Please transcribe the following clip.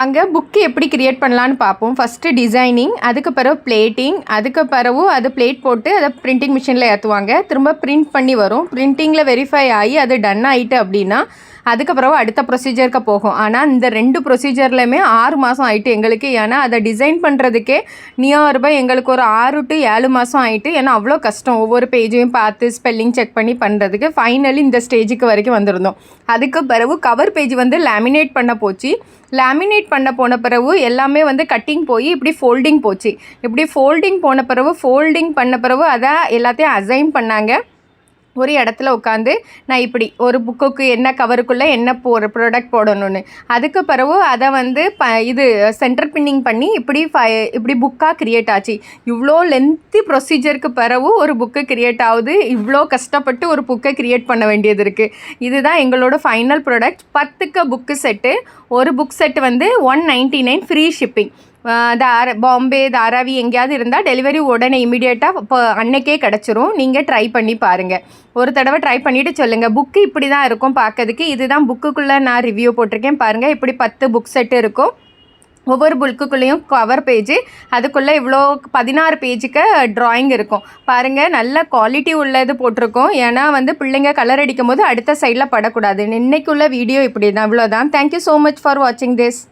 அங்கே புக்கு எப்படி கிரியேட் பண்ணலான்னு பார்ப்போம். ஃபஸ்ட்டு டிசைனிங், அதுக்கு பிறகு பிளேட்டிங், அதுக்கு பிறகு அது பிளேட் போட்டு அதை பிரிண்டிங் மிஷினில் ஏற்றுவாங்க. திரும்ப பிரிண்ட் பண்ணி வரும். பிரிண்டிங்கில் வெரிஃபை ஆகி அது டன் ஆகிட்டு அப்படின்னா அதுக்கு பிறகு அடுத்த ப்ரொசீஜருக்கு போகும். ஆனால் இந்த 2 ப்ரொசீஜர்லையுமே 6 மாதம் ஆகிட்டு எங்களுக்கு. ஏன்னா அதை டிசைன் பண்ணுறதுக்கே நியர்பை எங்களுக்கு ஒரு 6 to 7 மாதம் ஆகிட்டு. ஏன்னா அவ்வளோ கஷ்டம் ஒவ்வொரு பேஜையும் பார்த்து ஸ்பெல்லிங் செக் பண்ணி பண்ணுறதுக்கு. ஃபைனலி இந்த ஸ்டேஜுக்கு வரைக்கும் வந்திருந்தோம். அதுக்கு பிறகு கவர் பேஜ் வந்து லேமினேட் பண்ண போச்சு. லேமினேட் பண்ண போன பிறகு எல்லாமே வந்து கட்டிங் போய் இப்படி ஃபோல்டிங் போச்சு. இப்படி ஃபோல்டிங் போன பிறகு ஃபோல்டிங் பண்ண பிறகு அதை எல்லாத்தையும் அசைன் பண்ணாங்க. ஒரு இடத்துல உட்காந்து நான் இப்படி ஒரு புக்குக்கு என்ன கவருக்குள்ளே என்ன ப்ராடக்ட் போடணும்னு, அதுக்கு பிறகு அதை வந்து இது சென்டர் பின்னிங் பண்ணி இப்படி புக்காக க்ரியேட் ஆச்சு. இவ்வளோ லென்த்தி ப்ரொசீஜருக்கு பிறகு ஒரு புக்கு க்ரியேட் ஆகுது. இவ்வளோ கஷ்டப்பட்டு ஒரு புக்கை க்ரியேட் பண்ண வேண்டியது இருக்குது. இதுதான் எங்களோட ஃபைனல் ப்ராடக்ட். 10 book set. ஒரு புக் செட்டு வந்து 199 ஃப்ரீ ஷிப்பிங். பாம்பே தாராவி எங்கேயாவது இருந்தால் டெலிவரி உடனே இமீடியட்டாக இப்போ அன்னைக்கே கிடச்சிரும். நீங்கள் ட்ரை பண்ணி பாருங்கள். ஒரு தடவை ட்ரை பண்ணிவிட்டு சொல்லுங்கள். புக்கு இப்படி தான் இருக்கும் பார்க்கறதுக்கு. இதுதான் புக்குக்குள்ளே நான் ரிவ்யூ போட்டிருக்கேன் பாருங்கள். இப்படி 10 புக் செட்டு இருக்கும். ஒவ்வொரு புக்குக்குள்ளேயும் கவர் பேஜு, அதுக்குள்ளே இவ்வளோ 16 பேஜுக்கு ட்ராயிங் இருக்கும் பாருங்கள். நல்ல குவாலிட்டி உள்ளது போட்டிருக்கோம். ஏன்னா வந்து பிள்ளைங்க கலர் அடிக்கும் போது அடுத்த சைடில் படக்கூடாது. இன்னைக்குள்ள வீடியோ இப்படி தான். இவ்வளோதான். தேங்க்யூ ஸோ மச் ஃபார் வாட்சிங் திஸ்.